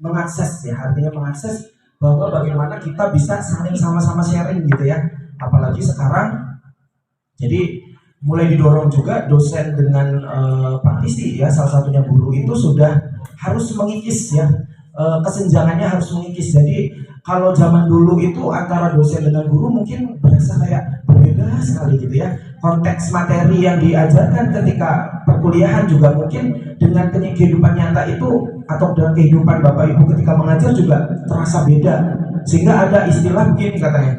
mengakses ya, artinya mengakses bahwa bagaimana kita bisa saling sama-sama sharing gitu ya. Apalagi sekarang, jadi mulai didorong juga dosen dengan praktisi ya, salah satunya guru itu sudah harus mengikis ya, kesenjangannya harus mengikis. Jadi kalau zaman dulu itu antara dosen dengan guru mungkin berasa kayak berbeda sekali gitu ya. Konteks materi yang diajarkan ketika perkuliahan juga mungkin dengan kehidupan nyata itu atau dengan kehidupan Bapak Ibu ketika mengajar juga terasa beda. Sehingga ada istilah begini katanya,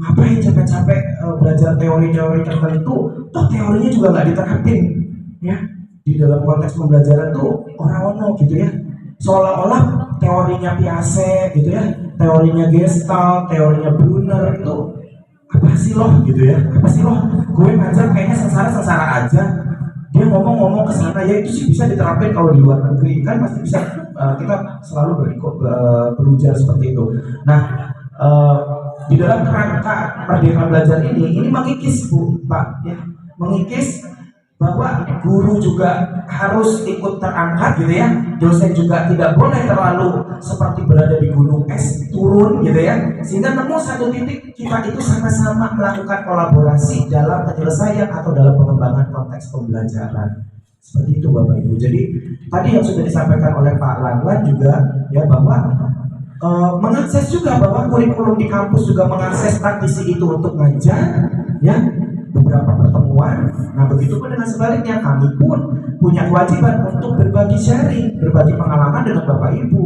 ngapain capek-capek belajar teori-teori tertentu, toh teorinya juga nggak diterapin ya di dalam konteks pembelajaran tuh orang-orang gitu ya, seolah-olah teorinya Piaget gitu ya, teorinya Gestalt, teorinya Brunner itu apa sih loh gitu ya, apa sih loh, gue ngajar kayaknya sengsara-sengsara aja, dia ngomong-ngomong ke sana ya itu sih bisa diterapin kalau di luar negeri kan pasti bisa, kita selalu berujar seperti itu. Nah, di dalam kerangka Merdeka Belajar ini mengikis Pak ya, mengikis bahwa guru juga harus ikut terangkat gitu ya, dosen juga tidak boleh terlalu seperti berada di gunung es turun gitu ya, sehingga nemu satu titik kita itu sama-sama melakukan kolaborasi dalam penyelesaian atau dalam pengembangan konteks pembelajaran. Seperti itu Bapak Ibu. Jadi tadi yang sudah disampaikan oleh Pak Lanlan juga ya, bahwa mengakses juga bahwa kurikulum di kampus juga mengakses praktisi itu untuk ngajar ya, beberapa pertemuan. Nah begitu pun dengan sebaliknya, kami pun punya kewajiban untuk berbagi sharing, berbagi pengalaman dengan Bapak Ibu.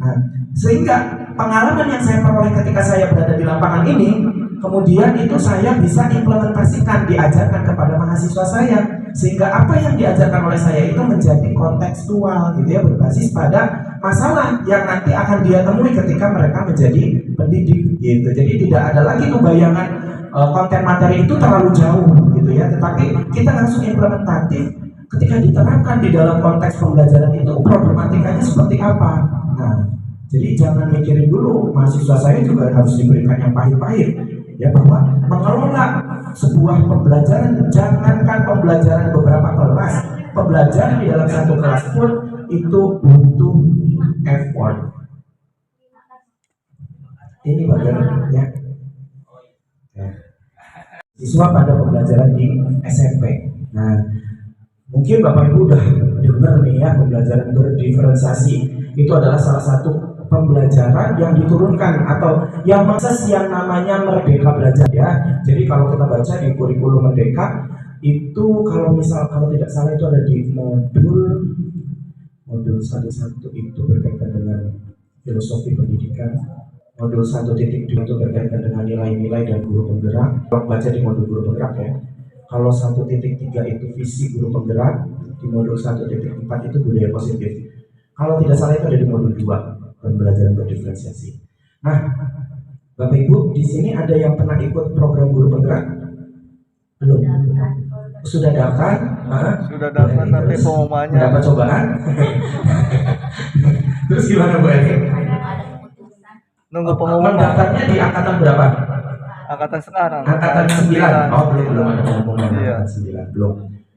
Nah sehingga pengalaman yang saya peroleh ketika saya berada di lapangan ini, kemudian itu saya bisa implementasikan, diajarkan kepada mahasiswa saya, sehingga apa yang diajarkan oleh saya itu menjadi kontekstual gitu ya, berbasis pada masalah yang nanti akan dia temui ketika mereka menjadi pendidik gitu. Jadi tidak ada lagi tuh bayangan konten materi itu terlalu jauh gitu ya, tetapi kita langsung implementatif ketika diterapkan di dalam konteks pembelajaran itu problematikanya seperti apa. Nah jadi jangan mikirin dulu, mahasiswa saya juga harus diberikan yang pahit-pahit ya, bahwa mengelola sebuah pembelajaran, jangankan pembelajaran beberapa kelas, pembelajaran di dalam satu kelas pun itu butuh effort. Ini bagian ya, siswa pada pembelajaran di SMP. Nah mungkin Bapak Ibu udah dengar nih ya, pembelajaran berdiferensiasi itu adalah salah satu pembelajaran yang diturunkan atau yang mengakses yang namanya Merdeka Belajar ya. Jadi kalau kita baca di kurikulum Merdeka itu, kalau tidak salah itu ada di modul 1.1 itu berkaitan dengan filosofi pendidikan, modul 1.2 itu berkaitan dengan nilai-nilai dan guru penggerak. Kalau baca di modul guru penggerak ya, kalau 1.3 itu visi guru penggerak, di modul 1.4 itu budaya positif. Kalau tidak salah itu ada di modul 2, pembelajaran berdiferensiasi. Nah, Bapak Ibu di sini ada yang pernah ikut program guru penggerak? Belum? Sudah daftar? Sudah daftar tapi pengumumannya dapat cobaan. Terus gimana Bu Eni? Nunggu pengumuman. Daftarnya di angkatan berapa? Angkatan sekarang. Angkatan 9. Oh belum ada pengumuman. Iya. Angkatan 9 belum.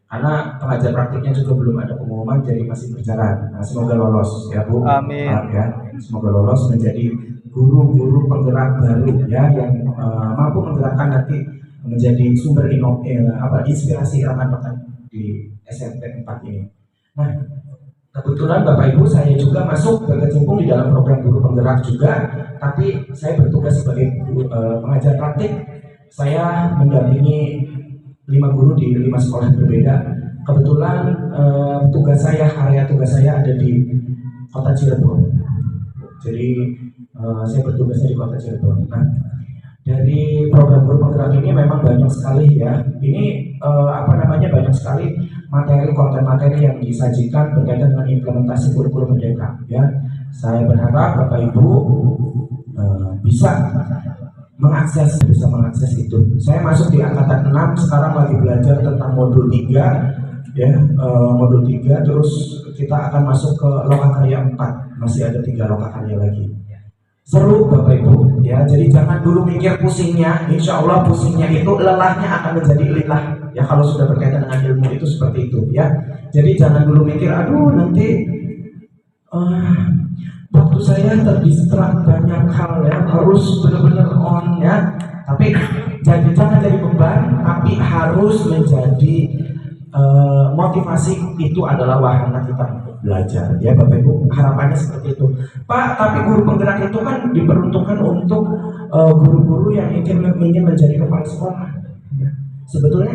Karena pengajar praktiknya juga belum ada pengumuman, jadi masih berjalan. Nah, semoga lolos ya Bu. Amin. Ya, semoga lolos menjadi guru-guru penggerak baru ya, yang mampu menggerakkan nanti menjadi sumber inspirasi rekan-rekan di SMP 4 ini. Nah, kebetulan Bapak Ibu saya juga masuk berkecimpung di dalam program guru penggerak juga, tapi saya bertugas sebagai pengajar praktik. Saya mendampingi 5 guru di 5 sekolah berbeda. Kebetulan area tugas saya ada di Kota Cirebon. Jadi saya bertugasnya di Kota Cirebon. Nah, dari program guru penggerak ini memang banyak sekali ya. Ini banyak sekali konten materi yang disajikan berkaitan dengan implementasi kurikulum Merdeka ya. Saya berharap Bapak Ibu bisa mengakses itu. Saya masuk di angkatan 6, sekarang lagi belajar tentang modul 3 ya, modul 3, terus kita akan masuk ke lokakarya 4, masih ada 3 lokakarya lagi. Seru Bapak Ibu ya, jadi jangan dulu mikir pusingnya, insya Allah pusingnya itu lelahnya akan menjadi lilah ya, kalau sudah berkaitan dengan ilmu itu seperti itu ya. Jadi jangan dulu mikir aduh nanti waktu saya terdistrak banyak hal ya, harus benar-benar on ya. Tapi jangan jadi beban, tapi harus menjadi motivasi. Itu adalah wahana kita untuk belajar ya Bapak Ibu, harapannya seperti itu Pak. Tapi guru penggerak itu kan diperuntukkan untuk guru-guru yang ingin menjadi kepala sekolah ya. Sebetulnya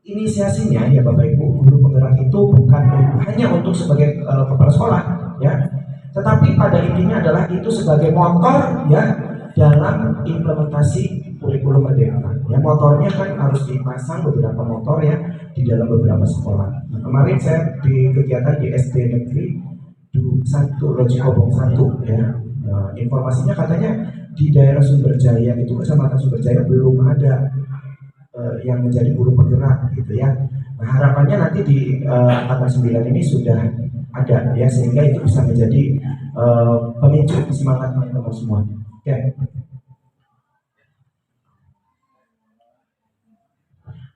inisiasinya ya Bapak Ibu, guru penggerak itu bukan hanya untuk sebagai kepala sekolah ya, tetapi pada intinya adalah itu sebagai motor ya dalam implementasi kurikulum merdeka ya. Motornya kan harus dipasang beberapa motor ya di dalam beberapa sekolah. Nah, kemarin saya di kegiatan di SD Negeri 1 Lojikobong 1 ya. Nah, informasinya katanya di daerah Sumberjaya itu, Kecamatan Sumberjaya, belum ada yang menjadi guru penggerak gitu ya. Nah, harapannya nanti di angkatan 9 ini sudah ada ya, sehingga itu bisa menjadi pemicu semangat teman-teman semua. Oke.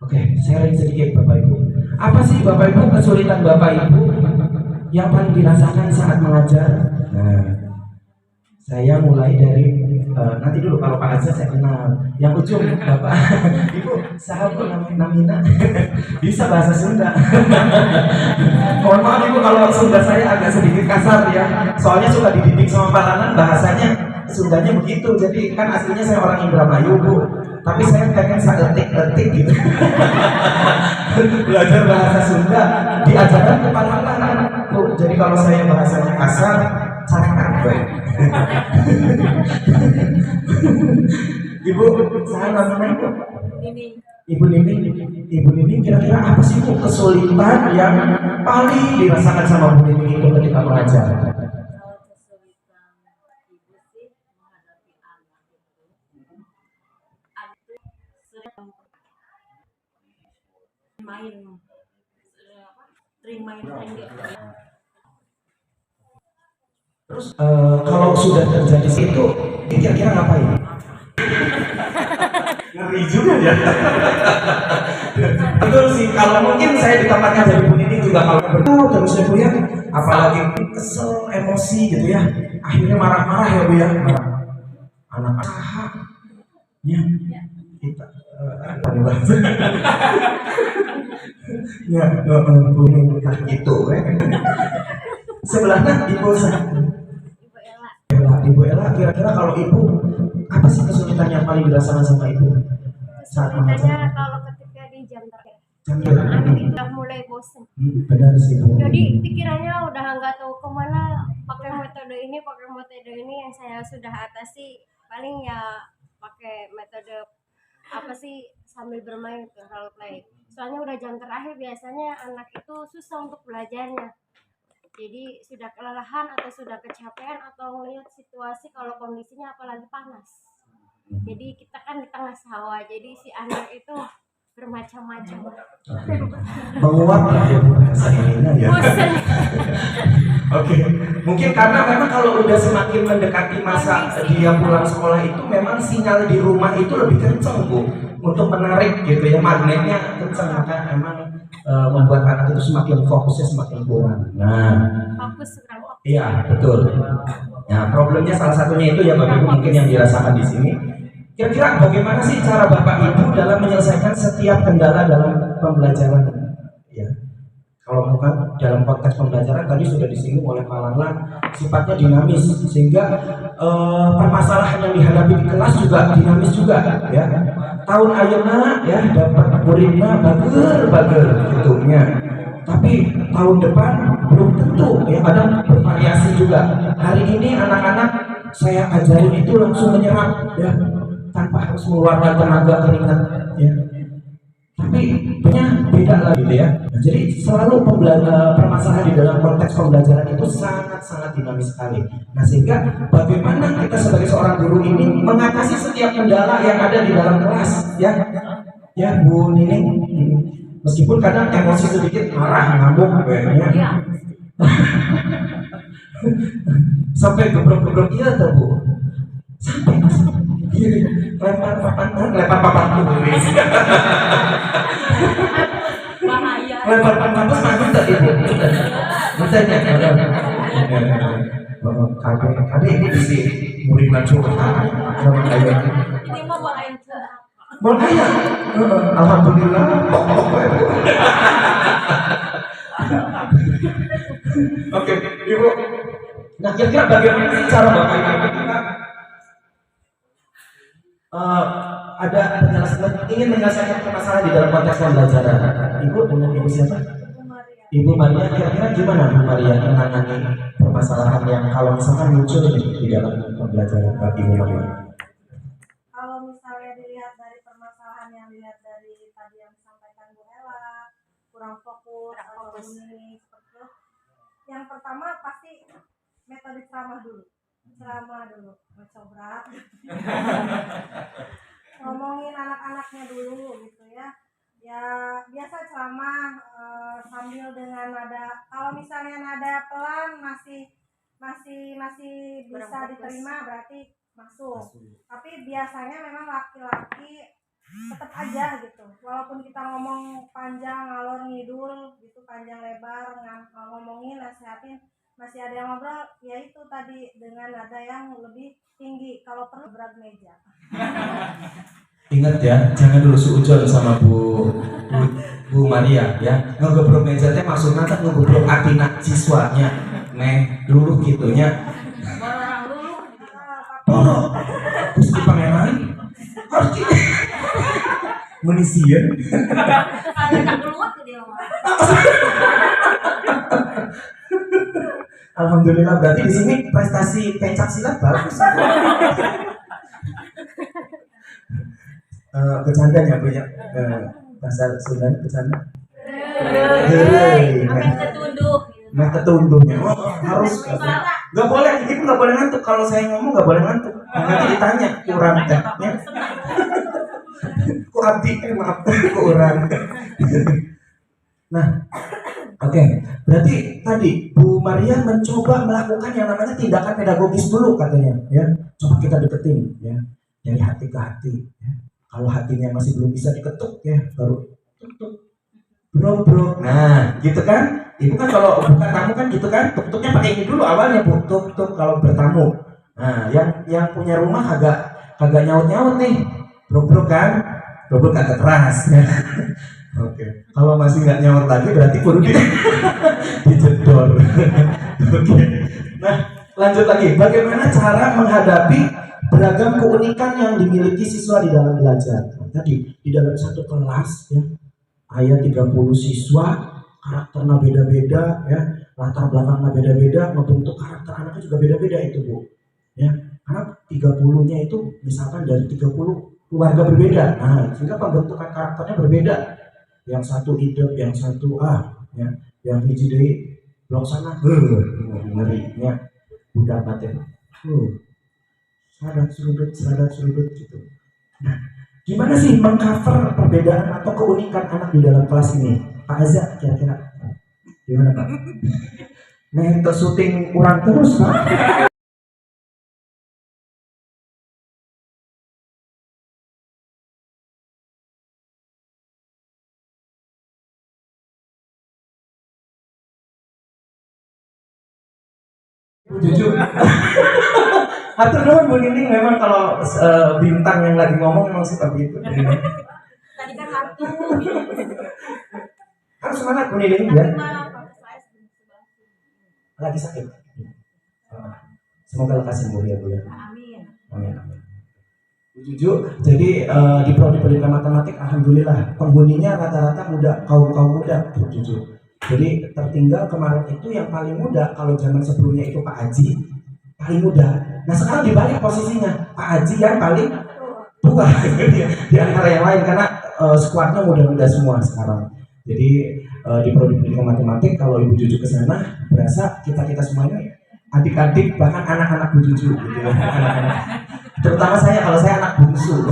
Oke, sharing sedikit Bapak Ibu. Apa sih Bapak Ibu kesulitan Bapak Ibu yang paling dirasakan saat mengajar? Nah, saya mulai dari nanti dulu, kalau Pak Azza saya kenal. Yang ujung Bapak Ibu, sahabat Namina bisa bahasa Sunda. Mohon maaf Ibu kalau Sunda saya agak sedikit kasar ya. Soalnya suka dididik sama Pak Nanan, bahasanya Sundanya begitu. Jadi kan aslinya saya orang Indramayu Bu, tapi saya pengen sadetik-detik gitu. Belajar bahasa Sunda diajarkan ke Pak Nanan Bu. Jadi kalau saya bahasanya kasar, carakan gue. Ibu, saya namanya Ibu. Ibu Nining, kira-kira apa sih Bu kesulitan yang paling dirasakan sama Bu Nining itu ketika mengajar? Terus kalau sudah terjadi itu kira-kira ngapain? Ngeri juga ya. Betul sih, kalau mungkin saya di tempatnya jadi Bu Nining juga kalau bertahu terus ya Bu ya, apalagi kesel, emosi gitu ya, akhirnya marah-marah ya Bu ya, anak ya kita ya gitu sebelahnya Ibu Ella, kira-kira kalau Ibu apa sih kesulitan yang paling dirasakan sama Ibu saat mengajar? Kalau ketika di jam terakhir, Anak itu udah mulai bosen. Benar sih Bu. Jadi pikirannya udah nggak tahu kemana. Pakai metode ini yang saya sudah atasi. Paling ya pakai metode apa sih, sambil bermain ke role play. Soalnya udah jam terakhir, biasanya anak itu susah untuk belajarnya. Jadi sudah kelelahan atau sudah kecapean atau melihat situasi kalau kondisinya apalagi panas. Jadi kita kan di tengah sawah, jadi si anak itu bermacam-macam. Menguap lah ya Bu bahasa ininya ya. Bosen. Oke, mungkin karena memang kalau udah semakin mendekati masa dia pulang sekolah itu memang sinyal di rumah itu lebih kencang Bu, untuk menarik gitu ya, magnetnya kencang, maka memang membuat anak itu semakin fokusnya semakin kurang. Nah, iya betul. Nah, problemnya salah satunya itu ya Bapak Ibu mungkin yang dirasakan di sini. Kira-kira bagaimana sih cara Bapak Ibu dalam menyelesaikan setiap kendala dalam pembelajaran? Ya, kalau bukan dalam konteks pembelajaran tadi sudah disinggung oleh Pak Lala, sifatnya dinamis sehingga permasalahan yang dihadapi di kelas juga dinamis juga ya. Tahun ayeuna ya dapat muridnya bager gitunya. Tapi tahun depan belum tentu ya, ada bervariasi juga. Hari ini anak-anak saya ajarin itu langsung menyerap ya, tanpa harus mengeluarkan tenaga keringat ya. Tapi beda lagi gitu ya. Nah, jadi selalu permasalahan di dalam konteks pembelajaran itu sangat-sangat dinamis sekali. Nah, sehingga bagaimana kita sebagai seorang guru ini mengatasi setiap kendala yang ada di dalam kelas ya. Ya Bu Nining, meskipun kadang emosi sedikit, marah, ngamuk kayaknya. Sampai gebrek-gebrek iya tuh Bu. Sampai lempar papan tulis. Bahaya. Lempar papan tulis mana tadi Bu? Bertanya. Kade ini isi murid curhat sama kayak Ini mah boleh boleh ya. Alhamdulillah. Oke, Ibu. Nah, kira-kira bagaimana sih cara Bapak Ibu kita ada penjelasan ingin menyelesaikan permasalahan di dalam konteks pembelajaran? Ibu dengan Ibu siapa? Ibu Maria, kira-kira gimana Bu Maria menangani permasalahan yang kalau misalkan muncul di dalam pembelajaran bagi Ibu Maria? Kalau misalnya dilihat dari permasalahan yang dilihat dari tadi yang disampaikan Bu Ella, kurang fokus atau ini seperti itu, yang pertama pasti metode ceramah dulu, mencoba ngomongin anak-anaknya dulu gitu ya. Ya biasa ceramah sambil dengan nada, kalau misalnya nada pelan masih bisa diterima berarti masuk. Tapi biasanya memang laki-laki tetap aja gitu, walaupun kita ngomong panjang ngalor ngidul gitu, panjang lebar ngomongin nasihatin, masih ada yang ngobrol, ya itu tadi dengan nada yang lebih tinggi, kalau perlu berat meja. Ingat ya, jangan dulu suujon sama Bu Maria ya. Ngegebrok meja teh maksudnya kan ngegebrok atina siswanya. Meh dulu gitunya. Toro. Terus di pangeran harus menisian. Ada keluar tuh dia mah. Alhamdulillah, berarti di sini prestasi pencak silat bagus. Bercandanya banyak bahasa Sunda bercanda. Amin ketunduh. Nah ketunduhnya harus nggak boleh, itu nggak boleh ngantuk. Kalau saya ngomong nggak boleh ngantuk. Nanti ditanya kurang teknya, kurang maaf kurang. Nah, oke. Berarti tadi Bu Maria mencoba melakukan yang namanya tindakan pedagogis dulu katanya, ya. Coba kita deketin, ya, dari hati ke hati. Ya. Kalau hatinya masih belum bisa diketuk, ya, baru tuk bro. Nah, gitu kan? Ibu kan kalau buka tamu kan gitu kan, tuk-tuknya pakai ini dulu awalnya Bu, tuk kalau bertamu. Nah, yang punya rumah agak nyaut nih, bro kan? Bro agak keras, ya. Oke. Kalau masih nggak nyaut lagi berarti kudu dijedor. Oke. Nah, lanjut lagi. Bagaimana cara menghadapi beragam keunikan yang dimiliki siswa di dalam belajar? Tadi di dalam satu kelas ya, ada 30 siswa, karakternya beda-beda ya, latar belakangnya beda-beda, membentuk karakter anaknya juga beda-beda itu Bu. Ya, karena 30-nya itu misalkan dari 30 keluarga berbeda. Nah, sehingga pembentukan karakternya berbeda. Yang satu hidup, yang satu ya, yang hiji deui blok sana ngeri ya, udah paten sadat surudut gitu. Nah, gimana sih mengcover perbedaan atau keunikan anak di dalam kelas ini, Pak Azza? Kira-kira gimana Pak? Nah, itu syuting kurang terus Pak. Jujur. Atur dong Bu Nining, memang kalau bintang yang lagi ngomong memang suka begitu. Tadi kan hantu. Harus semangat Bu Nining ya. Saya Lagi sakit. Semoga lekas sembuh ya Bu ya. amin. Amin. Jujur, jadi di prodi pendidikan matematik, alhamdulillah penghuninya rata-rata muda, kaum muda, jujur. Jadi tertinggal kemarin itu yang paling muda, kalau zaman sebelumnya itu Pak Haji paling muda. Nah sekarang dibalik posisinya, Pak Haji yang paling tua di antara yang lain, karena skuadnya muda-muda semua sekarang. Jadi di prodi pendidikan matematik, kalau Ibu Juju ke sana, berasa kita semuanya adik-adik, bahkan anak-anak Bu Juju gitu ya. Anak-anak. Terutama saya, kalau saya anak bungsu.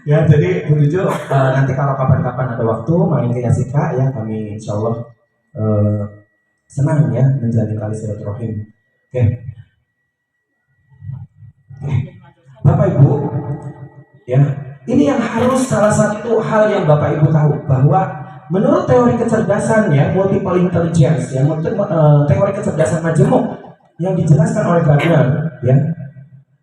Ya, jadi Bu Juju nanti kalau kapan-kapan ada waktu main ke Yasika ya, kami insya Allah senang ya menjalin tali silaturahim. Oke. Bapak Ibu, ya ini yang harus salah satu hal yang Bapak Ibu tahu, bahwa menurut teori kecerdasan ya, multiple intelligence ya, teori kecerdasan majemuk yang dijelaskan oleh Gardner ya,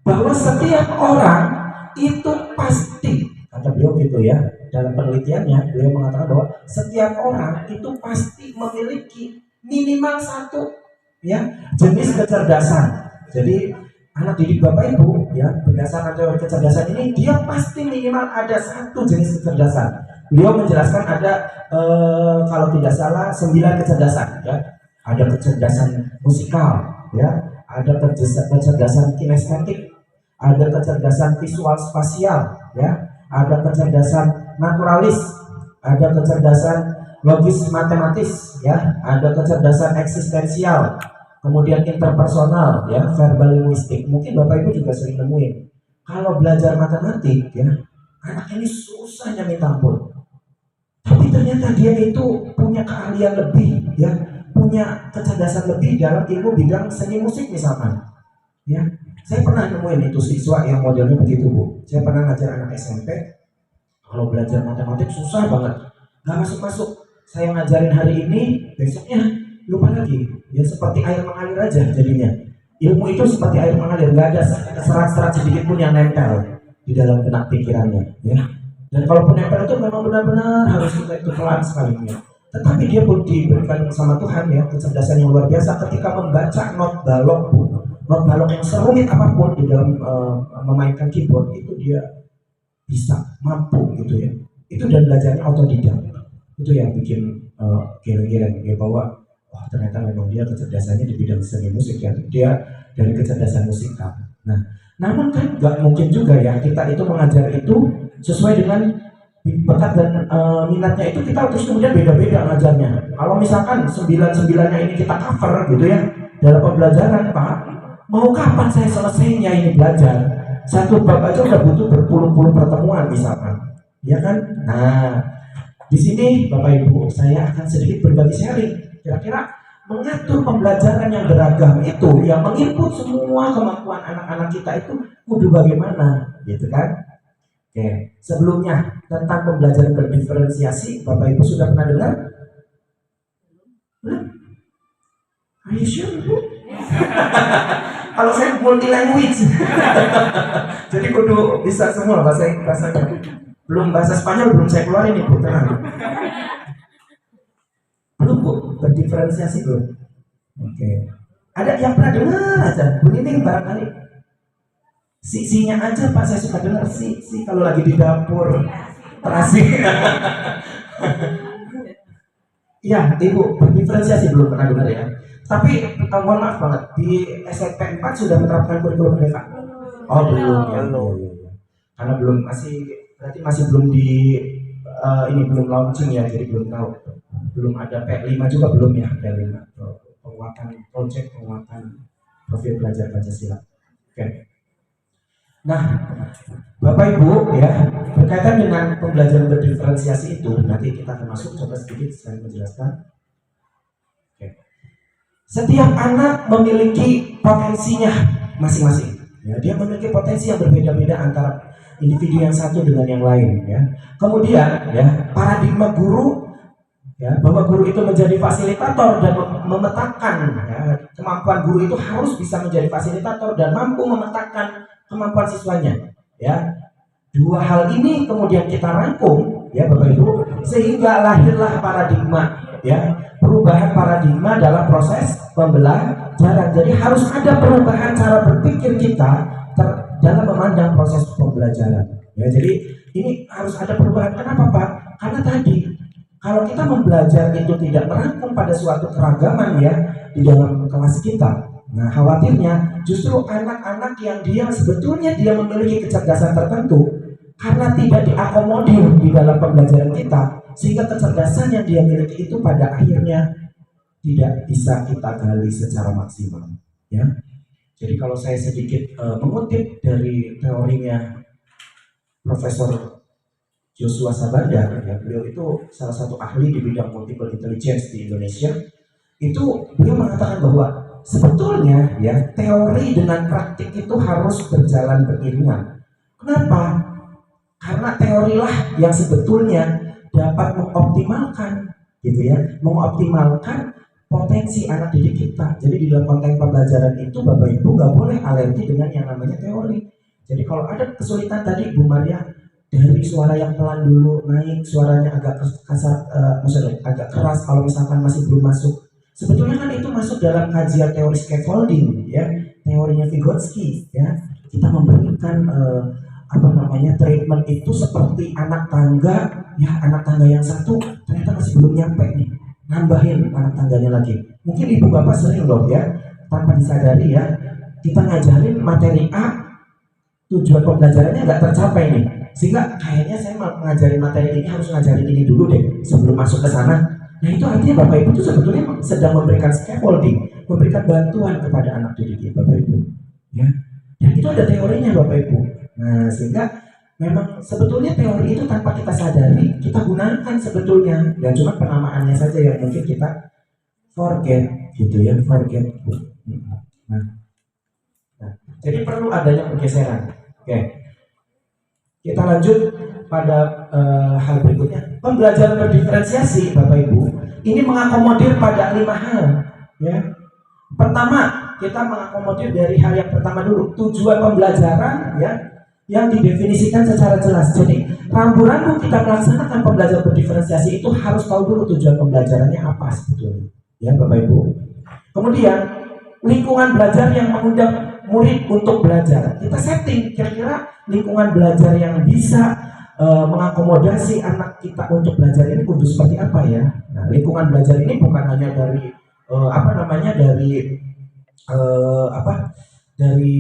bahwa setiap orang itu pasti, kata beliau gitu ya, dalam penelitiannya beliau mengatakan bahwa setiap orang itu pasti memiliki minimal satu ya jenis kecerdasan. Jadi anak didik Bapak Ibu ya, berdasarkan teori kecerdasan ini dia pasti minimal ada satu jenis kecerdasan. Beliau menjelaskan ada kalau tidak salah 9 kecerdasan ya. Ada kecerdasan musikal ya, ada kecerdasan kinestetik, ada kecerdasan visual spasial ya, ada kecerdasan naturalis, ada kecerdasan logis matematis ya, ada kecerdasan eksistensial, kemudian interpersonal ya, verbal linguistik. Mungkin Bapak Ibu juga sering nemuin kalau belajar matematik ya, anak ini susahnya minta ampun, tapi ternyata dia itu punya keahlian lebih ya, punya kecerdasan lebih dalam ilmu bidang seni musik misalkan ya. Saya pernah nemuin itu siswa yang modelnya begitu Bu. Saya pernah ngajar anak SMP, kalau belajar matematik susah banget, nggak masuk-masuk. Saya ngajarin hari ini, besoknya lupa lagi ya, seperti air mengalir aja jadinya. Ilmu itu seperti air mengalir, nggak ada serat-serat sedikit pun yang nempel di dalam benak pikirannya ya. Dan kalaupun nempel itu memang benar-benar harus kita itu pelan sekali ya. Tetapi dia pun diberikan sama Tuhan ya kecerdasan yang luar biasa ketika membaca not balok Bu. Not balok yang serumit apapun di dalam memainkan keyboard itu dia bisa, mampu gitu ya. Itu dan belajarnya otodidak. Itu yang bikin geleng-geleng ya, bahwa wah ternyata memang dia kecerdasannya di bidang seni musik ya. Dia dari kecerdasan musikal. Nah, namun kan nggak mungkin juga ya kita itu mengajar itu sesuai dengan bakat dan minatnya itu, kita terus kemudian beda-beda ngajarnya. Kalau misalkan 9-9-nya ini kita cover gitu ya dalam pembelajaran, Pak, mau kapan saya selesainya ini belajar? Satu bab aja udah butuh berpuluh-puluh pertemuan misalkan, ya kan? Nah, di sini Bapak Ibu saya akan sedikit berbagi sharing. Kira-kira mengatur pembelajaran yang beragam itu, yang menginput semua kemampuan anak-anak kita itu kudu bagaimana, gitu kan? Oke, sebelumnya tentang pembelajaran berdiferensiasi, Bapak Ibu sudah pernah dengar? Belum? Are you sure, Bu? Kalau saya multi language, jadi kudu bisa semua bahasanya. Belum bahasa Spanyol belum saya keluarin nih Bu, tenang. Belum Bu, berdiferensiasi belum? Oke. Ada yang pernah dengar aja? Bu Nining barangkali. Si-nya aja Pak, saya suka dengar si kalau lagi di dapur terasi. Ya, Ibu, berdiferensiasi belum pernah dengar ya. Tapi mohon maaf banget, di SMP 4 sudah menerapkan kurikulum merdeka? Oh belum ya, karena belum, berarti masih belum ini belum launching ya, jadi belum tahu. Belum ada P5 juga belum ya, P5 penguatan project, penguatan profil belajar Pancasila. Oke. Nah, Bapak Ibu ya, berkaitan dengan pembelajaran berdiferensiasi itu, nanti kita akan masuk, coba sedikit saya menjelaskan. Oke. Setiap anak memiliki potensinya masing-masing. Ya, dia memiliki potensi yang berbeda-beda antara individu yang satu dengan yang lain. Ya. Kemudian, ya, paradigma guru, ya, bahwa guru itu menjadi fasilitator dan memetakan, ya, kemampuan guru itu harus bisa menjadi fasilitator dan mampu memetakan kemampuan siswanya, ya. Dua hal ini kemudian kita rangkum, ya Bapak Ibu, sehingga lahirlah paradigma, ya, perubahan paradigma dalam proses pembelajaran. Jadi harus ada perubahan cara berpikir kita dalam memandang proses pembelajaran. Ya, jadi ini harus ada perubahan. Kenapa Pak? Karena tadi kalau kita membelajar itu tidak merangkum pada suatu keragaman ya di dalam kelas kita. Nah, khawatirnya justru anak-anak yang dia sebetulnya dia memiliki kecerdasan tertentu karena tidak diakomodir di dalam pembelajaran kita, sehingga kecerdasan yang dia miliki itu pada akhirnya tidak bisa kita gali secara maksimal. Ya, jadi kalau saya sedikit mengutip dari teorinya Profesor Joshua Sabandar, ya, beliau itu salah satu ahli di bidang multiple intelligence di Indonesia. Itu beliau mengatakan bahwa sebetulnya ya teori dengan praktik itu harus berjalan beriringan. Kenapa? Karena teorilah yang sebetulnya dapat mengoptimalkan gitu ya, mengoptimalkan potensi anak didik kita. Jadi di dalam konteks pembelajaran itu Bapak Ibu nggak boleh alergi dengan yang namanya teori. Jadi kalau ada kesulitan tadi Bu Maria, dari suara yang pelan dulu naik, suaranya agak kasar, maksudnya agak keras kalau misalkan masih belum masuk. Sebetulnya kan itu masuk dalam kajian teori scaffolding ya, teorinya Vygotsky ya. Kita memberikan treatment itu seperti anak tangga ya, anak tangga yang satu ternyata masih belum nyampe nih, nambahin anak tangganya lagi. Mungkin ibu bapak sering loh ya, tanpa disadari ya, kita ngajarin materi A, tujuan pembelajarannya nggak tercapai nih, sehingga kayaknya saya mau ngajarin materi ini harus ngajarin ini dulu deh sebelum masuk ke sana. Nah itu artinya Bapak Ibu itu sebetulnya sedang memberikan scaffolding, memberikan bantuan kepada anak didik Bapak Ibu ya. Dan itu ada teorinya Bapak Ibu. Nah sehingga memang sebetulnya teori itu tanpa kita sadari kita gunakan sebetulnya, dan cuma penamaannya saja yang mungkin kita forget gitu ya, forget. Nah, jadi perlu adanya pergeseran. Oke, kita lanjut pada hal berikutnya. Pembelajaran berdiferensiasi Bapak Ibu ini mengakomodir pada 5 hal ya. Pertama, kita mengakomodir dari hal yang pertama dulu, tujuan pembelajaran ya, yang didefinisikan secara jelas. Jadi rambu-rambu kita melaksanakan pembelajaran berdiferensiasi itu harus tahu dulu tujuan pembelajarannya apa sebetulnya ya Bapak Ibu. Kemudian lingkungan belajar yang mengundang murid untuk belajar. Kita setting kira-kira lingkungan belajar yang bisa mengakomodasi anak kita untuk belajar ini kudu seperti apa ya. Nah, lingkungan belajar ini bukan hanya dari dari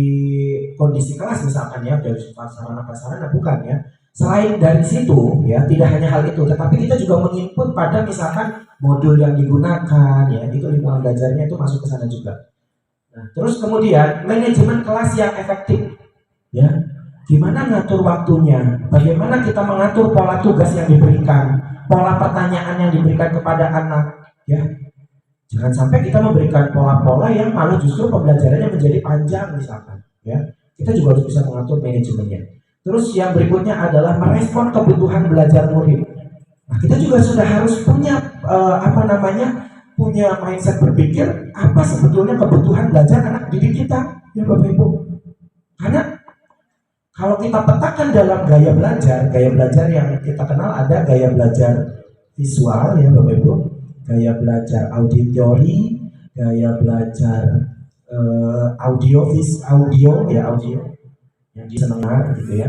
kondisi kelas misalkan ya, dari sarana-prasarana, bukan ya. Selain dari situ ya, tidak hanya hal itu, tetapi kita juga menginput pada misalkan modul yang digunakan ya, itu lingkungan belajarnya itu masuk ke sana juga. Nah, terus kemudian manajemen kelas yang efektif ya. Gimana ngatur waktunya, bagaimana kita mengatur pola tugas yang diberikan, pola pertanyaan yang diberikan kepada anak ya. Jangan sampai kita memberikan pola-pola yang malah justru pembelajarannya menjadi panjang misalkan ya. Kita juga harus bisa mengatur manajemennya. Terus yang berikutnya adalah merespon kebutuhan belajar murid. Nah, kita juga sudah harus punya punya mindset berpikir apa sebetulnya kebutuhan belajar anak didik kita ya Bapak Ibu. Karena kalau kita petakan dalam gaya belajar yang kita kenal ada gaya belajar visual ya Bapak Ibu, gaya belajar auditori, gaya belajar audio yang disenengar gitu ya.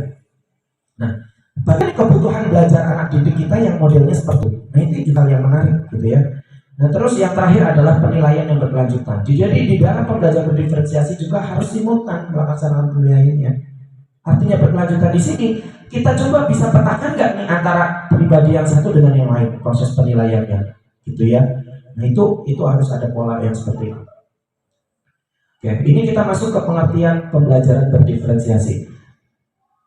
Nah, bagaimana kebutuhan belajar anak didik kita yang modelnya seperti itu. Nah, itu juga yang menarik gitu ya. Nah, terus yang terakhir adalah penilaian yang berkelanjutan. Jadi di dalam pembelajaran berdiferensiasi juga harus simultan melaksanakan penilaiannya. Artinya berkelanjutan di sini kita coba bisa petakan nggak nih antara pribadi yang satu dengan yang lain proses penilaiannya, gitu ya. Nah itu harus ada pola yang seperti itu. Oke, ini kita masuk ke pengertian pembelajaran berdiferensiasi.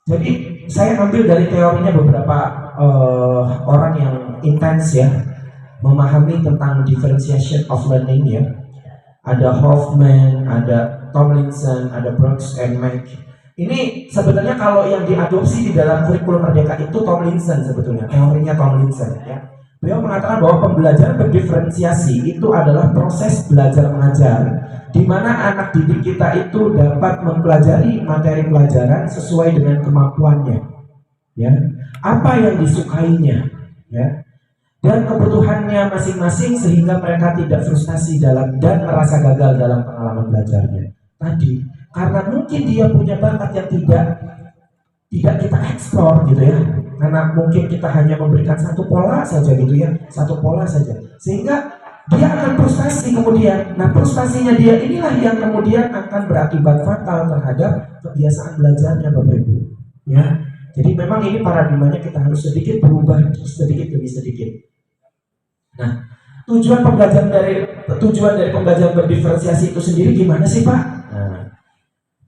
Jadi saya ambil dari teorinya beberapa orang yang intens ya memahami tentang differentiation of learning ya. Ada Hoffman, ada Tomlinson, ada Brooks and Mack. Ini sebenarnya kalau yang diadopsi di dalam kurikulum Merdeka itu Tomlinson sebetulnya, teorinya Tomlinson ya. Beliau mengatakan bahwa pembelajaran berdiferensiasi itu adalah proses belajar mengajar di mana anak didik kita itu dapat mempelajari materi pelajaran sesuai dengan kemampuannya ya. Apa yang disukainya ya. Dan kebutuhannya masing-masing sehingga mereka tidak frustasi dan merasa gagal dalam pengalaman belajarnya. Tadi karena mungkin dia punya bakat yang tidak kita eksplor gitu ya, karena mungkin kita hanya memberikan satu pola saja gitu ya, satu pola saja, sehingga dia akan frustasi kemudian. Nah frustasinya dia inilah yang kemudian akan berakibat fatal terhadap kebiasaan belajarnya Bapak Ibu ya. Jadi memang ini paradigmanya kita harus sedikit berubah sedikit demi sedikit. Nah tujuan dari pembelajaran berdiferensiasi itu sendiri gimana sih Pak? Nah,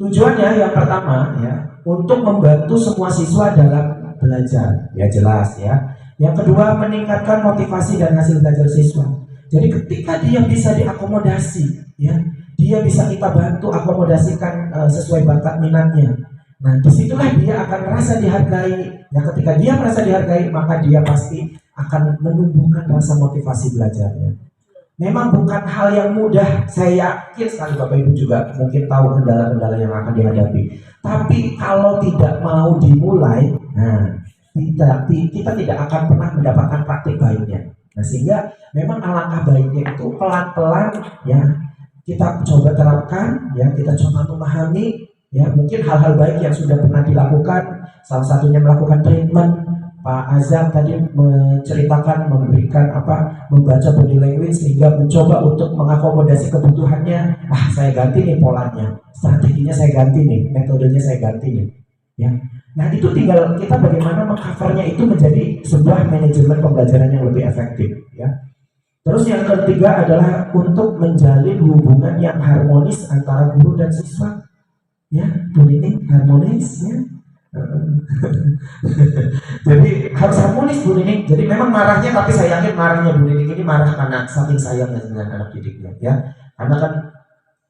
tujuannya yang pertama ya untuk membantu semua siswa dalam belajar ya jelas ya. Yang kedua meningkatkan motivasi dan hasil belajar siswa. Jadi ketika dia bisa diakomodasi ya, dia bisa kita bantu akomodasikan sesuai bakat minatnya. Nah disitulah dia akan merasa dihargai. Ya ketika dia merasa dihargai maka dia pasti akan menumbuhkan rasa motivasi belajarnya. Memang bukan hal yang mudah, saya yakin sekali Bapak Ibu juga mungkin tahu kendala-kendala yang akan dihadapi. Tapi kalau tidak mau dimulai, kita tidak akan pernah mendapatkan praktik baiknya. Nah, sehingga memang alangkah baiknya itu pelan-pelan ya kita coba terapkan, ya kita coba memahami, ya mungkin hal-hal baik yang sudah pernah dilakukan. Salah satunya melakukan treatment. Pak Azam tadi menceritakan, memberikan membaca body language sehingga mencoba untuk mengakomodasi kebutuhannya. Saya ganti nih polanya, strateginya saya ganti nih, metodenya saya ganti nih. Ya, nah itu tinggal kita bagaimana mengcovernya itu menjadi sebuah manajemen pembelajaran yang lebih efektif. Ya. Terus yang ketiga adalah untuk menjalin hubungan yang harmonis antara guru dan siswa. Ya, ini harmonis ya. Jadi harus harmonis Bu Nining. Jadi memang marahnya, tapi saya yakin marahnya Bu Nining ini marah karena saking sayangnya dengan anak didiknya ya. Karena kan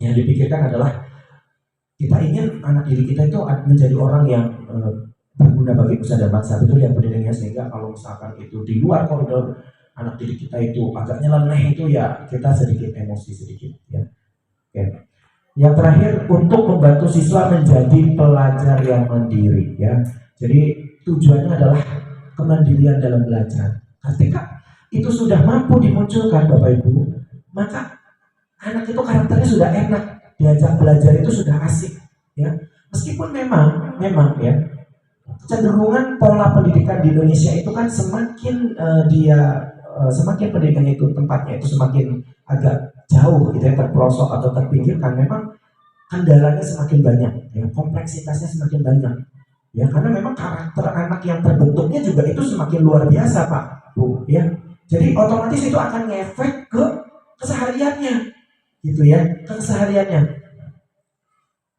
yang dipikirkan adalah kita ingin anak didik kita itu menjadi orang yang berguna bagi nusa dan bangsa, betul ya Bu Nining ya. Sehingga kalau misalkan itu di luar koridor anak didik kita itu agak nyeleneh itu ya kita sedikit emosi sedikit ya. Oke. Yang terakhir, untuk membantu siswa menjadi pelajar yang mandiri ya. Jadi tujuannya adalah kemandirian dalam belajar. Ketika itu sudah mampu dimunculkan Bapak Ibu, maka anak itu karakternya sudah enak, diajak belajar itu sudah asik ya. Meskipun memang ya kecenderungan pola pendidikan di Indonesia itu kan semakin semakin pendidikan itu tempatnya itu semakin agak jauh gitu ya, terpelosok atau terpinggirkan, memang kendalanya semakin banyak ya, kompleksitasnya semakin banyak ya, karena memang karakter anak yang terbentuknya juga itu semakin luar biasa Pak Bu ya. Jadi otomatis itu akan ngefek ke kesehariannya gitu ya, ke kesehariannya.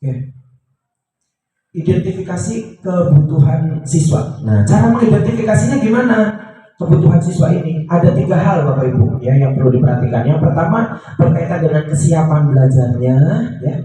Oke. Identifikasi kebutuhan siswa. Nah, cara mengidentifikasinya gimana? Kebutuhan siswa ini ada 3 hal Bapak Ibu ya yang perlu diperhatikan. Yang pertama berkaitan dengan kesiapan belajarnya ya,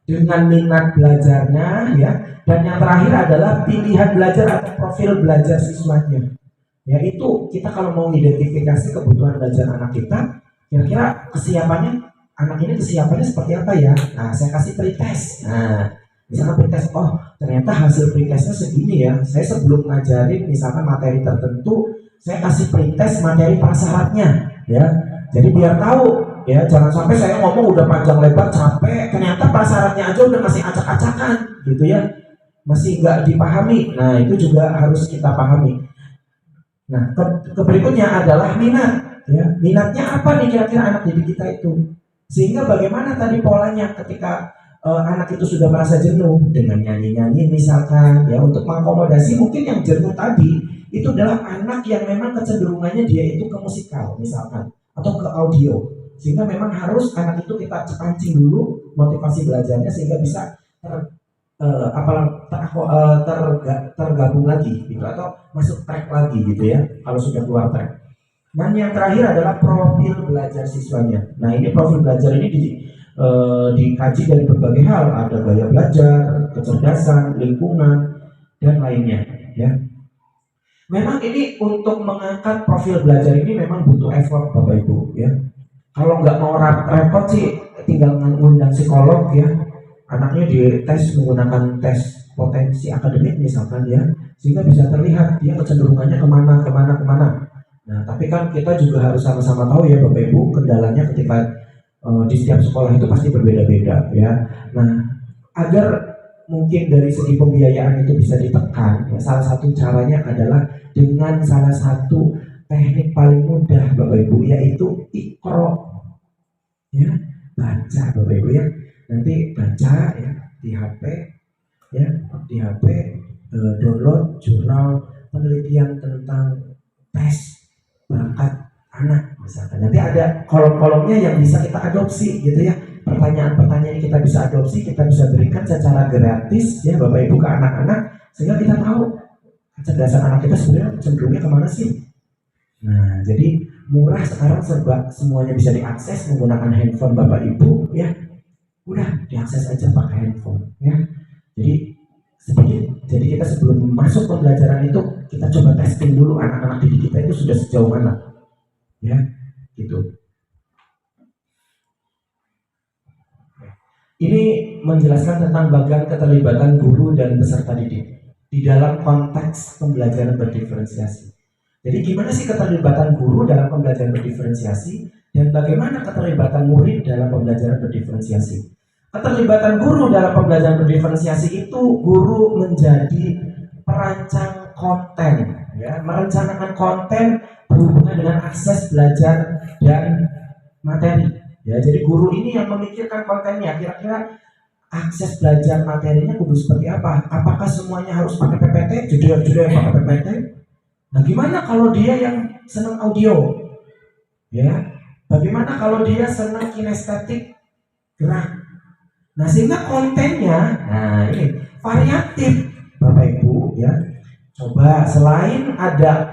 dengan minat belajarnya ya, dan yang terakhir adalah pilihan belajar atau profil belajar siswanya. Ya, itu kita kalau mau identifikasi kebutuhan belajar anak kita, kira-kira kesiapannya anak ini kesiapannya seperti apa ya. Nah, saya kasih pretest. Nah, misalkan pretest, ternyata hasil pretestnya segini ya. Saya sebelum ngajarin misalkan materi tertentu, saya kasih pretest materi prasyaratnya ya. Jadi biar tahu ya, jangan sampai saya ngomong udah panjang lebar capek, ternyata prasyaratnya aja udah masih acak-acakan gitu ya, masih nggak dipahami. Nah, itu juga harus kita pahami. Nah, berikutnya adalah minat ya. Minatnya apa nih kira-kira anak didik kita itu, sehingga bagaimana tadi polanya ketika anak itu sudah merasa jenuh dengan nyanyi-nyanyi misalkan ya, untuk mengakomodasi mungkin yang jenuh tadi itu adalah anak yang memang kecenderungannya dia itu ke musikal misalkan atau ke audio, sehingga memang harus anak itu kita pancing dulu motivasi belajarnya sehingga bisa tergabung lagi gitu atau masuk track lagi gitu ya kalau sudah keluar track. Dan yang terakhir adalah profil belajar siswanya. Nah, ini profil belajar ini dikaji dari berbagai hal, ada gaya belajar, kecerdasan, lingkungan, dan lainnya ya. Memang ini untuk mengangkat profil belajar ini memang butuh effort Bapak Ibu ya. Kalau nggak mau repot sih tinggal ngundang psikolog ya, anaknya dites menggunakan tes potensi akademik misalkan ya, sehingga bisa terlihat dia kecenderungannya kemana. Nah, tapi kan kita juga harus sama-sama tahu ya Bapak Ibu, kendalanya ketika di setiap sekolah itu pasti berbeda-beda ya. Nah, agar mungkin dari segi pembiayaan itu bisa ditekan ya, salah satu caranya adalah dengan salah satu teknik paling mudah Bapak Ibu, yaitu Iqra ya, baca Bapak Ibu ya. Nanti baca ya di HP ya, di HP download jurnal penelitian tentang tes bakat anak misalkan. Nanti ada kolom-kolomnya yang bisa kita adopsi gitu ya. Pertanyaan-pertanyaan yang kita bisa adopsi, kita bisa berikan secara gratis ya Bapak Ibu ke anak-anak, sehingga kita tahu kecerdasan anak kita sebenarnya cenderungnya kemana sih. Nah, jadi murah sekarang, serba semuanya bisa diakses menggunakan handphone Bapak Ibu ya. Udah diakses aja pakai handphone ya. Jadi sedikit, jadi Jadi kita sebelum masuk pembelajaran itu kita coba testing dulu anak-anak didik kita itu sudah sejauh mana, ya, gitu. Ini menjelaskan tentang bagian keterlibatan guru dan peserta didik di dalam konteks pembelajaran berdiferensiasi. Jadi gimana sih keterlibatan guru dalam pembelajaran berdiferensiasi dan bagaimana keterlibatan murid dalam pembelajaran berdiferensiasi? Keterlibatan guru dalam pembelajaran berdiferensiasi itu guru menjadi perancang konten, ya, merencanakan konten berhubungan dengan akses belajar dan materi. Ya, jadi guru ini yang memikirkan kontennya, kira-kira akses belajar materinya kudu seperti apa? Apakah semuanya harus pakai PPT, judul-judul yang pakai PPT? Nah, gimana kalau dia yang senang audio? Ya, bagaimana kalau dia senang kinestetik gerak? Nah, sehingga kontennya, nah ini variatif, Bapak Ibu, ya. Coba selain ada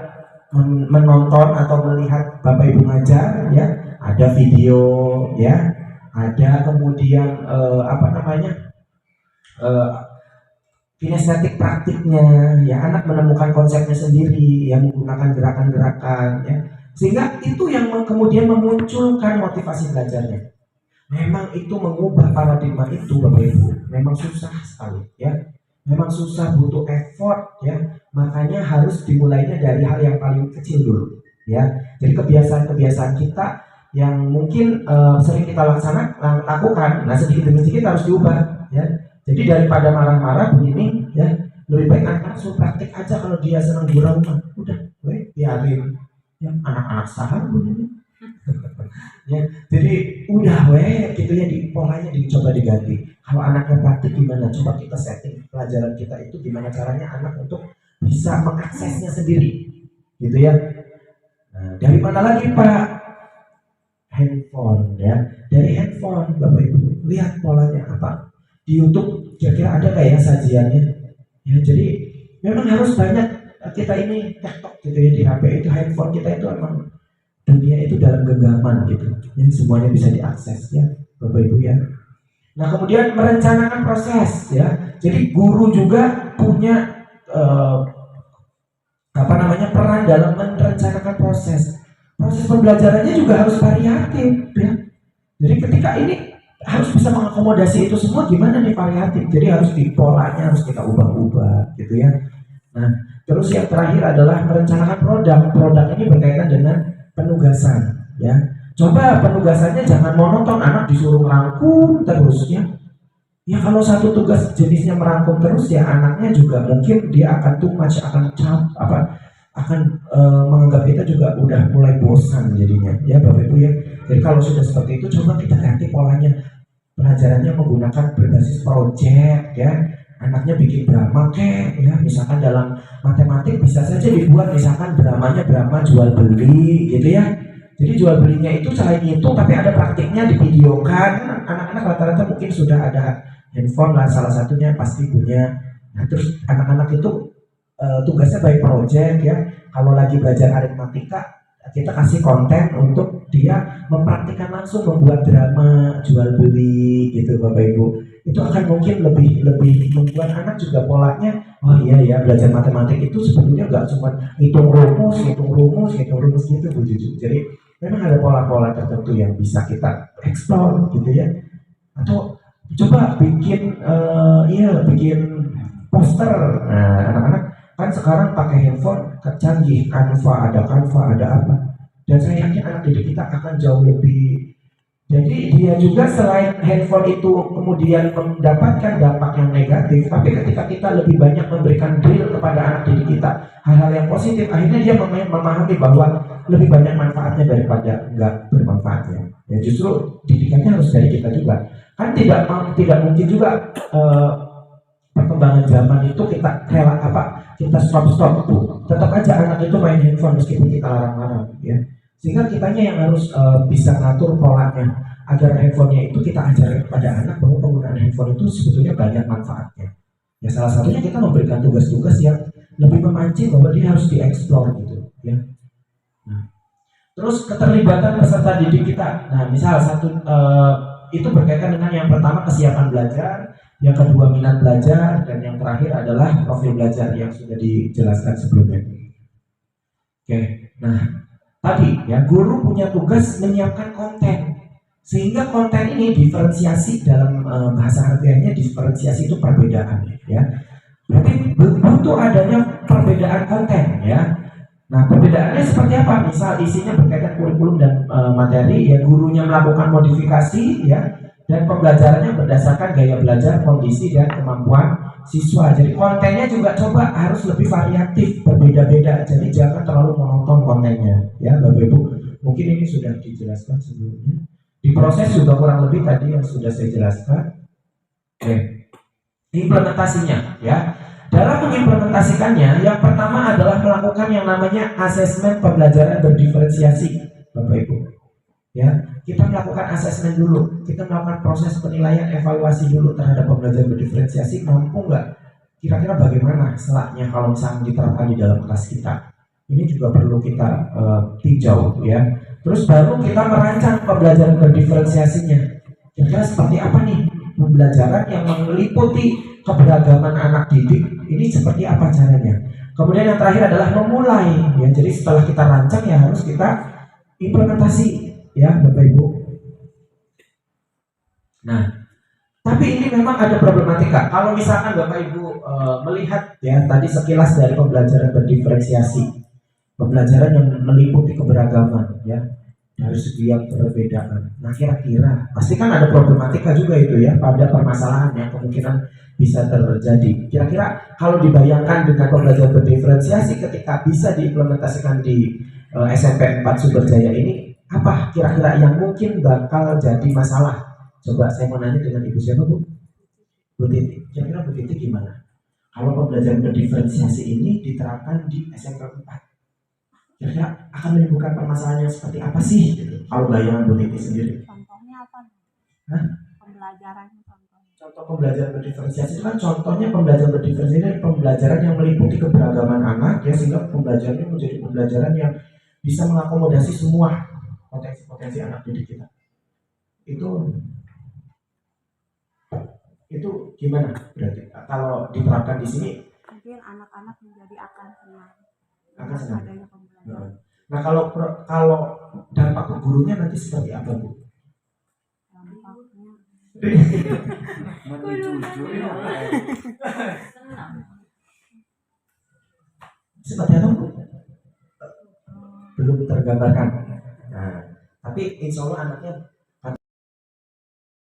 menonton atau melihat Bapak Ibu ngajar, ya, ada video, ya, ada kemudian kinestetik praktiknya, ya, anak menemukan konsepnya sendiri, yang menggunakan gerakan-gerakan, ya, sehingga itu yang kemudian memunculkan motivasi belajarnya. Memang itu mengubah paradigma itu, Bapak Ibu, memang susah sekali, ya, memang susah, butuh effort, ya, makanya harus dimulainya dari hal yang paling kecil dulu, ya. Jadi kebiasaan-kebiasaan kita yang mungkin sering kita lakukan, nah sedikit demi sedikit harus diubah, ya. Jadi daripada marah-marah begini, ya, lebih baik anak-anak suruh praktik aja. Kalau dia senang di rumah, udah, biarin, ya, anak-anak saham begini. Ya, jadi udah gitu ya, di polanya dicoba diganti. Kalau anaknya praktik gimana? Coba kita setting pelajaran kita itu gimana caranya anak untuk bisa mengaksesnya sendiri, gitu ya. Nah, dari mana lagi Pak? Handphone, ya. Dari handphone, Bapak Ibu lihat polanya apa di YouTube, kira-kira ada kayak sajiannya, ya. Jadi memang harus banyak kita ini TikTok gitu ya, di HP itu, handphone kita itu emang dunia itu dalam genggaman gitu, jadi semuanya bisa diakses, ya, Bapak Ibu, ya. Nah, kemudian merencanakan proses, ya. Jadi guru juga punya peran dalam merencanakan proses pembelajarannya juga harus variatif, ya. Jadi ketika ini harus bisa mengakomodasi itu semua, gimana nih variatif? Jadi harus di polanya harus kita ubah-ubah, gitu ya. Nah, terus yang terakhir adalah merencanakan produk ini berkaitan dengan penugasan, ya. Coba penugasannya jangan monoton, anak disuruh merangkum terus, ya. Ya, kalau satu tugas jenisnya merangkum terus, ya anaknya juga mungkin dia akan too much, akan menganggap kita juga udah mulai bosan jadinya, ya Bapak Ibu, ya. Jadi kalau sudah seperti itu, coba kita ganti polanya, pelajarannya menggunakan berbasis project, ya. Anaknya bikin drama ya, misalkan dalam matematik bisa saja dibuat misalkan dramanya drama jual beli, gitu ya. Jadi jual belinya itu selain itu tapi ada praktiknya, divideokan. Anak-anak rata-rata mungkin sudah ada handphone lah, salah satunya pasti punya. Nah, terus anak-anak itu tugasnya by project, ya. Kalau lagi belajar aritmatika, kita kasih konten untuk dia mempraktikkan langsung membuat drama jual beli, gitu Bapak Ibu. Itu akan mungkin lebih membuat anak juga polanya, oh iya ya, belajar matematik itu sebetulnya nggak cuma hitung rumus gitu, Bu Juju. Jadi memang ada pola-pola tertentu yang bisa kita explore, gitu ya. Atau coba bikin poster. Nah, anak-anak kan sekarang pakai handphone canggih, Canva, ada apa. Dan saya yakin anak didik kita akan jauh lebih. Jadi dia juga selain handphone itu kemudian mendapatkan dampak yang negatif, tapi ketika kita lebih banyak memberikan drill kepada anak didik kita hal-hal yang positif, akhirnya dia memahami bahwa lebih banyak manfaatnya daripada enggak bermanfaatnya. Ya, justru didikannya harus dari kita juga. Kan tidak mungkin juga perkembangan zaman itu kita stop tuh. Tetap aja anak itu main handphone meskipun kita larang-larang, ya. Sehingga kitanya yang harus bisa ngatur polanya agar handphonenya itu kita ajarkan kepada anak bahwa penggunaan handphone itu sebetulnya banyak manfaatnya. Ya, salah satunya kita memberikan tugas-tugas yang lebih memancing bahwa dia harus dieksplor, gitu, ya. Nah, terus keterlibatan peserta didik kita. Nah, misal satu itu berkaitan dengan yang pertama kesiapan belajar, yang kedua minat belajar, dan yang terakhir adalah profil belajar yang sudah dijelaskan sebelumnya. Oke, nah tadi ya guru punya tugas menyiapkan konten, sehingga konten ini diferensiasi dalam bahasa harfiahnya, diferensiasi itu perbedaan ya. Berarti butuh adanya perbedaan konten ya. Nah, perbedaannya seperti apa? Misal isinya berkaitan kurikulum dan materi, ya gurunya melakukan modifikasi ya, dan pembelajarannya berdasarkan gaya belajar, kondisi dan kemampuan siswa. Jadi kontennya juga coba harus lebih variatif, berbeda-beda. Jadi jangan terlalu monoton kontennya, ya Bapak Ibu. Mungkin ini sudah dijelaskan sebelumnya. Di proses juga kurang lebih tadi yang sudah saya jelaskan. Oke, implementasinya ya. Dalam mengimplementasikannya, yang pertama adalah melakukan yang namanya asesmen pembelajaran berdiferensiasi, Bapak Ibu. Ya, kita melakukan asesmen dulu, kita melakukan proses penilaian, evaluasi dulu terhadap pembelajaran berdiferensiasi, mampu nggak? Kira-kira bagaimana setelahnya kalau misalnya diterapkan di dalam kelas kita? Ini juga perlu kita tinjau, ya. Terus baru kita merancang pembelajaran berdiferensiasinya. Kira-kira seperti apa nih pembelajaran yang meliputi keberagaman anak didik, ini seperti apa caranya. Kemudian yang terakhir adalah memulai ya. Jadi setelah kita rancang ya harus kita implementasi ya Bapak Ibu. Nah, tapi ini memang ada problematika. Kalau misalkan Bapak Ibu melihat ya tadi sekilas dari pembelajaran berdiferensiasi, pembelajaran yang meliputi keberagaman ya, dari segi yang perbedaan. Nah kira-kira pasti kan ada problematika juga itu ya pada permasalahan yang kemungkinan bisa terjadi. Kira-kira kalau dibayangkan dengan pembelajaran berdiferensiasi ketika bisa diimplementasikan di SMP 4 Sumberjaya ini, apa kira-kira yang mungkin bakal jadi masalah? Coba saya mau nanya dengan Ibu siapa Bu? Bu Titi. Kira-kira Bu Titi gimana? Kalau pembelajaran berdiferensiasi ini diterapkan di SMP 4, kira-kira akan menimbulkan permasalahan yang seperti apa sih? Gitu. Kalau bayangan Bu Titi sendiri. Contohnya apa? Hah? Pembelajaran contohnya. Contoh pembelajaran berdiferensiasi itu kan contohnya pembelajaran berdiferensiasi ini pembelajaran yang meliputi keberagaman anak ya, sehingga pembelajarannya menjadi pembelajaran yang bisa mengakomodasi semua potensi-potensi anak didik kita. Itu gimana berarti kalau diterapkan di sini? Mungkin anak-anak menjadi akan senang. Akan senang. Adanya pembelajaran. Nah kalau dampak ke gurunya nanti seperti apa Bu? Seperti apa Bu? Belum tergambarkan. Nah, tapi insya Allah anaknya